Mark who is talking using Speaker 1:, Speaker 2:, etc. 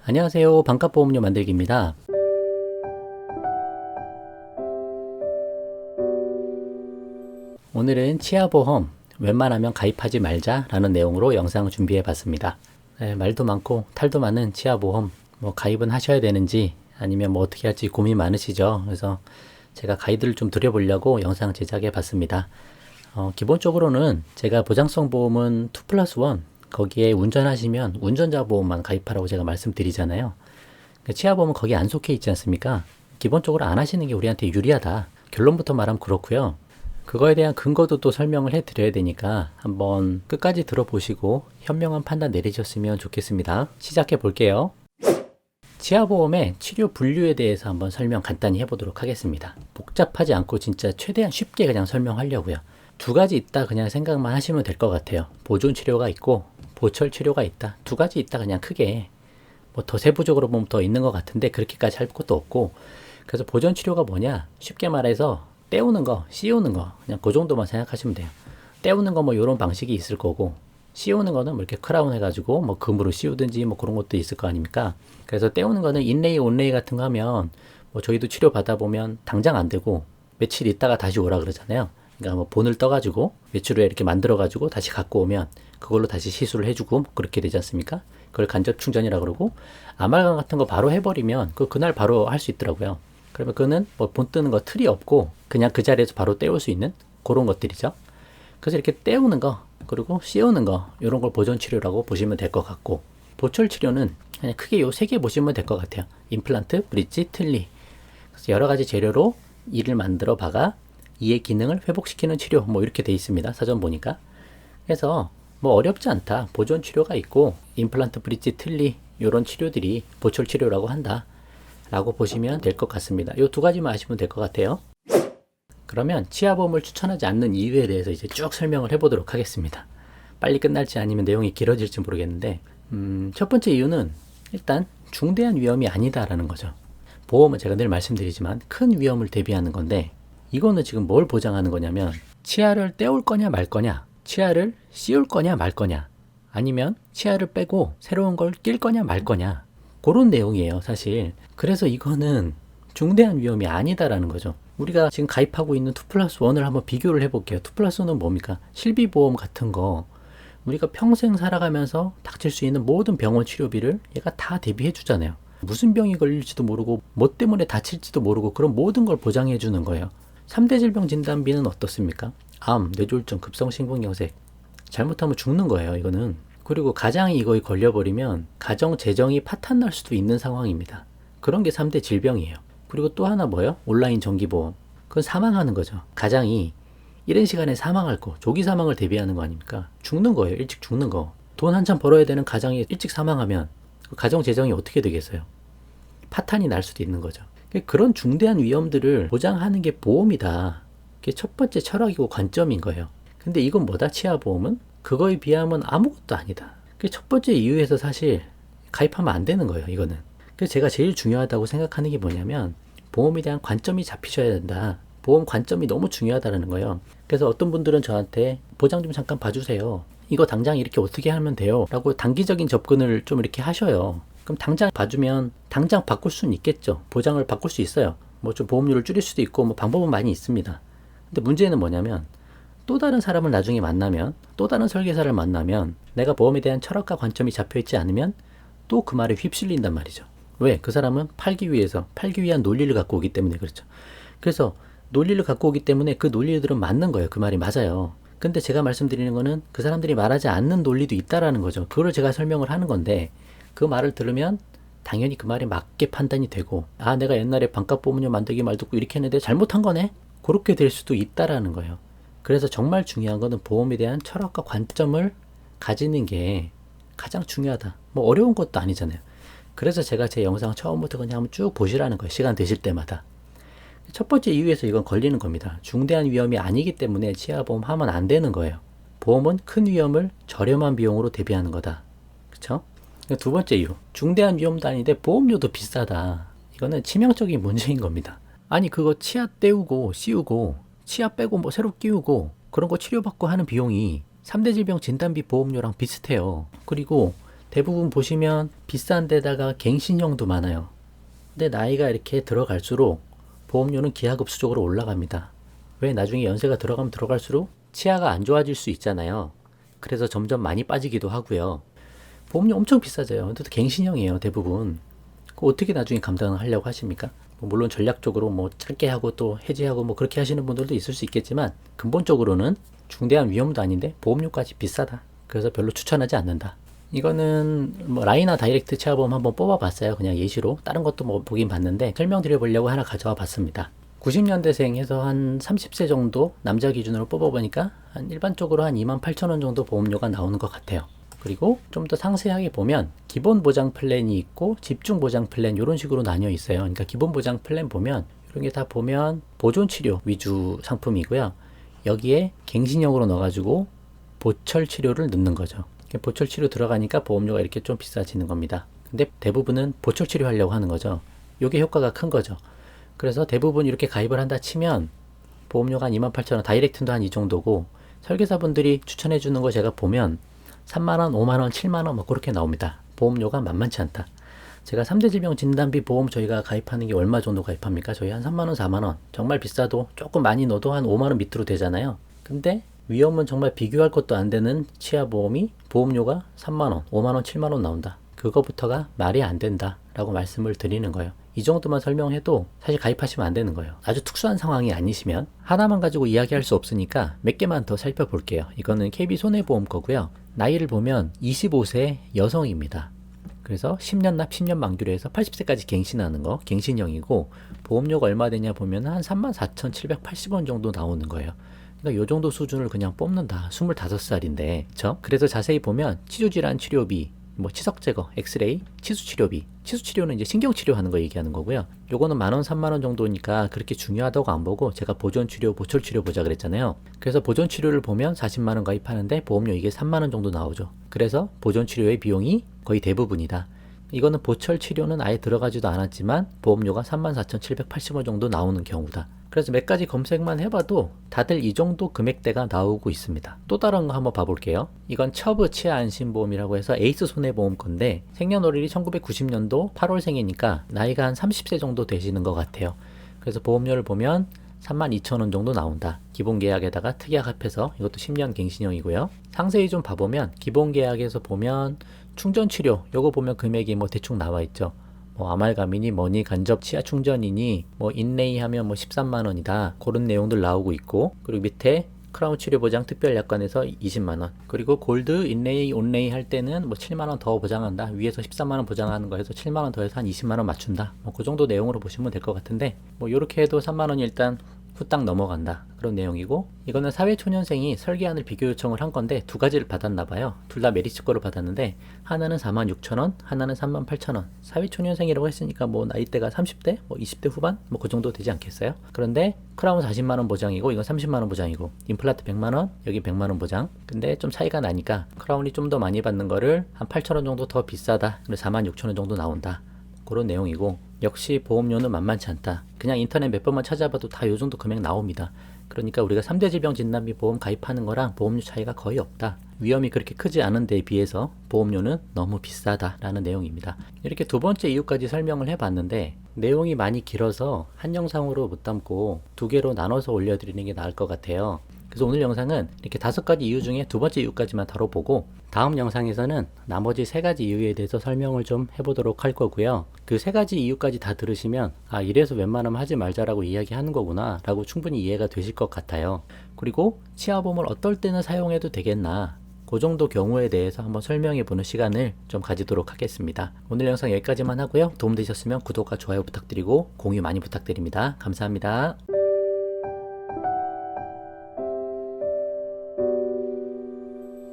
Speaker 1: 안녕하세요. 반값보험료 만들기입니다. 오늘은 치아보험 웬만하면 가입하지 말자 라는 내용으로 영상을 준비해 봤습니다. 말도 많고 탈도 많은 치아보험 가입은 하셔야 되는지 아니면 어떻게 할지 고민 많으시죠. 그래서 제가 가이드를 좀 드려보려고 영상 제작해 봤습니다. 기본적으로는 제가 보장성 보험은 2+1 거기에 운전하시면 운전자 보험만 가입하라고 제가 말씀드리잖아요. 치아보험은 거기 안 속해 있지 않습니까? 기본적으로 안 하시는 게 우리한테 유리하다. 결론부터 말하면 그렇고요. 그거에 대한 근거도 또 설명을 해드려야 되니까 한번 끝까지 들어보시고 현명한 판단 내리셨으면 좋겠습니다. 시작해 볼게요. 치아보험의 치료 분류에 대해서 한번 설명 간단히 해보도록 하겠습니다. 복잡하지 않고 진짜 최대한 쉽게 그냥 설명하려고요. 두 가지 있다 그냥 생각만 하시면 될 것 같아요. 보존 치료가 있고 보철 치료가 있다. 두 가지 있다 그냥 크게. 더 세부적으로 보면 더 있는 것 같은데 그렇게까지 할 것도 없고. 그래서 보존 치료가 뭐냐? 쉽게 말해서 떼우는 거, 씌우는 거 그냥 그 정도만 생각하시면 돼요. 떼우는 거 이런 방식이 있을 거고, 씌우는 거는 이렇게 크라운 해가지고 금으로 씌우든지 그런 것도 있을 거 아닙니까? 그래서 떼우는 거는 인레이, 온레이 같은 거 하면 저희도 치료 받아보면 당장 안 되고 며칠 있다가 다시 오라 그러잖아요. 그러니까 본을 떠가지고 외출 후에 이렇게 만들어가지고 다시 갖고 오면 그걸로 다시 시술을 해주고 그렇게 되지 않습니까? 그걸 간접 충전이라 그러고, 아말감 같은 거 바로 해버리면 그날 바로 할 수 있더라고요. 그러면 그거는 본 뜨는 거 틀이 없고 그냥 그 자리에서 바로 떼울 수 있는 그런 것들이죠. 그래서 이렇게 떼우는 거 그리고 씌우는 거 이런 걸 보존 치료라고 보시면 될 것 같고, 보철 치료는 그냥 크게 요 세 개 보시면 될 것 같아요. 임플란트, 브릿지, 틀니. 그래서 여러 가지 재료로 이를 만들어 박아 이의 기능을 회복시키는 치료 이렇게 돼 있습니다. 사전 보니까. 그래서 어렵지 않다. 보존 치료가 있고 임플란트, 브릿지, 틀니 이런 치료들이 보철 치료라고 한다 라고 보시면 될 것 같습니다. 이 두 가지만 아시면 될 것 같아요. 그러면 치아보험을 추천하지 않는 이유에 대해서 이제 쭉 설명을 해보도록 하겠습니다. 빨리 끝날지 아니면 내용이 길어질지 모르겠는데, 첫 번째 이유는 일단 중대한 위험이 아니다라는 거죠. 보험은 제가 늘 말씀드리지만 큰 위험을 대비하는 건데, 이거는 지금 뭘 보장하는 거냐면 치아를 떼올 거냐 말 거냐, 치아를 씌울 거냐 말 거냐, 아니면 치아를 빼고 새로운 걸 낄 거냐 말 거냐, 그런 내용이에요 사실. 그래서 이거는 중대한 위험이 아니다라는 거죠. 우리가 지금 가입하고 있는 2+1을 한번 비교를 해볼게요. 2+1은 뭡니까? 실비보험 같은 거 우리가 평생 살아가면서 닥칠 수 있는 모든 병원 치료비를 얘가 다 대비해 주잖아요. 무슨 병이 걸릴지도 모르고 뭐 때문에 다칠지도 모르고 그런 모든 걸 보장해 주는 거예요. 3대 질병 진단비는 어떻습니까? 암, 뇌졸중, 급성심근경색. 잘못하면 죽는 거예요 이거는. 그리고 가장이 이거에 걸려버리면 가정 재정이 파탄 날 수도 있는 상황입니다. 그런 게 3대 질병이에요. 그리고 또 하나 뭐예요? 온라인 정기보험. 그건 사망하는 거죠. 가장이 이런 시간에 사망할 거, 조기 사망을 대비하는 거 아닙니까? 죽는 거예요. 일찍 죽는 거. 돈 한참 벌어야 되는 가장이 일찍 사망하면 가정 재정이 어떻게 되겠어요? 파탄이 날 수도 있는 거죠. 그런 중대한 위험들을 보장하는 게 보험이다. 그게 첫 번째 철학이고 관점인 거예요. 근데 이건 뭐다? 치아보험은? 그거에 비하면 아무것도 아니다. 그게 첫 번째 이유에서 사실 가입하면 안 되는 거예요 이거는. 그래서 제가 제일 중요하다고 생각하는 게 뭐냐면 보험에 대한 관점이 잡히셔야 된다. 보험 관점이 너무 중요하다는 거예요. 그래서 어떤 분들은 저한테 보장 좀 잠깐 봐주세요. 이거 당장 이렇게 어떻게 하면 돼요? 라고 단기적인 접근을 좀 이렇게 하셔요. 그럼 당장 봐주면 당장 바꿀 수는 있겠죠. 보장을 바꿀 수 있어요. 좀 보험료를 줄일 수도 있고 방법은 많이 있습니다. 근데 문제는 뭐냐면 또 다른 사람을 나중에 만나면, 또 다른 설계사를 만나면 내가 보험에 대한 철학과 관점이 잡혀있지 않으면 또 그 말에 휩쓸린단 말이죠. 왜? 그 사람은 팔기 위한 논리를 갖고 오기 때문에 그렇죠. 그래서 논리를 갖고 오기 때문에 그 논리들은 맞는 거예요. 그 말이 맞아요. 근데 제가 말씀드리는 거는 그 사람들이 말하지 않는 논리도 있다라는 거죠. 그거를 제가 설명을 하는 건데, 그 말을 들으면 당연히 그 말이 맞게 판단이 되고, 아 내가 옛날에 반값보험료 만들기 말 듣고 이렇게 했는데 잘못한 거네? 그렇게 될 수도 있다라는 거예요. 그래서 정말 중요한 거는 보험에 대한 철학과 관점을 가지는 게 가장 중요하다. 어려운 것도 아니잖아요. 그래서 제가 제 영상 처음부터 그냥 한번 쭉 보시라는 거예요. 시간 되실 때마다. 첫 번째 이유에서 이건 걸리는 겁니다. 중대한 위험이 아니기 때문에 치아보험 하면 안 되는 거예요. 보험은 큰 위험을 저렴한 비용으로 대비하는 거다. 그쵸? 두 번째 이유. 중대한 위험도 아닌데 보험료도 비싸다. 이거는 치명적인 문제인 겁니다. 아니 그거 치아 떼우고 씌우고 치아 빼고 새로 끼우고 그런 거 치료받고 하는 비용이 3대 질병 진단비 보험료랑 비슷해요. 그리고 대부분 보시면 비싼 데다가 갱신형도 많아요. 근데 나이가 이렇게 들어갈수록 보험료는 기하급수적으로 올라갑니다. 왜? 나중에 연세가 들어가면 들어갈수록 치아가 안 좋아질 수 있잖아요. 그래서 점점 많이 빠지기도 하고요. 보험료 엄청 비싸져요. 근데 또 갱신형이에요, 대부분. 그거 어떻게 나중에 감당을 하려고 하십니까? 물론 전략적으로 뭐 짧게 하고 또 해지하고 뭐 그렇게 하시는 분들도 있을 수 있겠지만, 근본적으로는 중대한 위험도 아닌데 보험료까지 비싸다. 그래서 별로 추천하지 않는다. 이거는 뭐 라이나 다이렉트 치아보험 한번 뽑아봤어요. 그냥 예시로. 다른 것도 뭐 보긴 봤는데 설명드려보려고 하나 가져와 봤습니다. 90년대생 해서 한 30세 정도 남자 기준으로 뽑아보니까 한 일반적으로 한 28,000원 정도 보험료가 나오는 것 같아요. 그리고 좀 더 상세하게 보면 기본 보장 플랜이 있고 집중 보장 플랜 이런 식으로 나뉘어 있어요. 그러니까 기본 보장 플랜 보면 이런 게 다 보면 보존 치료 위주 상품이고요. 여기에 갱신형으로 넣어가지고 보철 치료를 넣는 거죠. 보철 치료 들어가니까 보험료가 이렇게 좀 비싸지는 겁니다. 근데 대부분은 보철 치료 하려고 하는 거죠. 이게 효과가 큰 거죠. 그래서 대부분 이렇게 가입을 한다 치면 보험료가 한 28,000원, 다이렉트도 한 이 정도고, 설계사분들이 추천해 주는 거 제가 보면 3만원, 5만원, 7만원 뭐 그렇게 나옵니다. 보험료가 만만치 않다. 제가 3대 질병 진단비 보험 저희가 가입하는 게 얼마 정도 가입합니까? 저희 한 3만원, 4만원. 정말 비싸도 조금 많이 넣어도 한 5만원 밑으로 되잖아요. 근데 위험은 정말 비교할 것도 안 되는 치아보험이 보험료가 3만원, 5만원, 7만원 나온다. 그거부터가 말이 안 된다 라고 말씀을 드리는 거예요. 이 정도만 설명해도 사실 가입하시면 안 되는 거예요. 아주 특수한 상황이 아니시면. 하나만 가지고 이야기할 수 없으니까 몇 개만 더 살펴볼게요. 이거는 KB손해보험 거고요. 나이를 보면 25세 여성입니다. 그래서 10년 납 10년 만기로 해서 80세까지 갱신하는 거, 갱신형이고, 보험료가 얼마 되냐 보면 한 34,780원 정도 나오는 거예요. 그러니까 요 정도 수준을 그냥 뽑는다. 25살인데, 그쵸? 그래서 자세히 보면 치주질환 치료비, 뭐 치석 제거, 엑스레이, 치수 치료비. 치수 치료는 이제 신경 치료하는 거 얘기하는 거고요. 요거는 10,000원, 30,000원 정도니까 그렇게 중요하다고 안 보고, 제가 보존 치료, 보철 치료 보자 그랬잖아요. 그래서 보존 치료를 보면 400,000원 가입하는데 보험료 이게 30,000원 정도 나오죠. 그래서 보존 치료의 비용이 거의 대부분이다. 이거는 보철 치료는 아예 들어가지도 않았지만 보험료가 34,780원 정도 나오는 경우다. 그래서 몇 가지 검색만 해봐도 다들 이 정도 금액대가 나오고 있습니다. 또 다른 거 한번 봐볼게요. 이건 처브 치아 안심보험이라고 해서 에이스 손해보험 건데, 생년월일이 1990년도 8월생이니까 나이가 한 30세 정도 되시는 것 같아요. 그래서 보험료를 보면 32,000원 정도 나온다. 기본 계약에다가 특약 합해서. 이것도 10년 갱신형이고요. 상세히 좀 봐보면 기본 계약에서 보면 충전 치료 요거 보면 금액이 뭐 대충 나와 있죠. 뭐 아말감이니 뭐니 간접 치아 충전이니 뭐 인레이 하면 뭐 13만원이다. 그런 내용들 나오고 있고, 그리고 밑에 크라운 치료 보장 특별 약관에서 20만원, 그리고 골드 인레이 온레이 할 때는 뭐 7만원 더 보장한다. 위에서 13만원 보장하는 거 해서 7만원 더해서 한 20만원 맞춘다. 뭐 그 정도 내용으로 보시면 될 것 같은데, 뭐 요렇게 해도 3만원이 일단 후딱 넘어간다. 그런 내용이고, 이거는 사회초년생이 설계안을 비교 요청을 한 건데 두 가지를 받았나 봐요. 둘 다 메리츠 거를 받았는데, 하나는 46,000원, 하나는 38,000원. 사회초년생이라고 했으니까 뭐 나이대가 30대, 뭐 20대 후반, 뭐 그 정도 되지 않겠어요? 그런데 크라운 40만원 보장이고 이건 30만원 보장이고, 임플란트 100만원, 여기 100만원 보장. 근데 좀 차이가 나니까 크라운이 좀 더 많이 받는 거를 한 8,000원 정도 더 비싸다. 그래서 46,000원 정도 나온다. 그런 내용이고, 역시 보험료는 만만치 않다. 그냥 인터넷 몇 번만 찾아봐도 다 요 정도 금액 나옵니다. 그러니까 우리가 3대 질병 진단비 보험 가입하는 거랑 보험료 차이가 거의 없다. 위험이 그렇게 크지 않은 데에 비해서 보험료는 너무 비싸다라는 내용입니다. 이렇게 두 번째 이유까지 설명을 해봤는데 내용이 많이 길어서 한 영상으로 못 담고 두 개로 나눠서 올려드리는 게 나을 것 같아요. 그래서 오늘 영상은 이렇게 5가지 이유 중에 두 번째 이유까지만 다뤄보고, 다음 영상에서는 나머지 3가지 이유에 대해서 설명을 좀 해보도록 할 거고요. 그 3가지 이유까지 다 들으시면 아, 이래서 웬만하면 하지 말자라고 이야기하는 거구나 라고 충분히 이해가 되실 것 같아요. 그리고 치아보험을 어떨 때는 사용해도 되겠나, 그 정도 경우에 대해서 한번 설명해 보는 시간을 좀 가지도록 하겠습니다. 오늘 영상 여기까지만 하고요. 도움되셨으면 구독과 좋아요 부탁드리고 공유 많이 부탁드립니다. 감사합니다.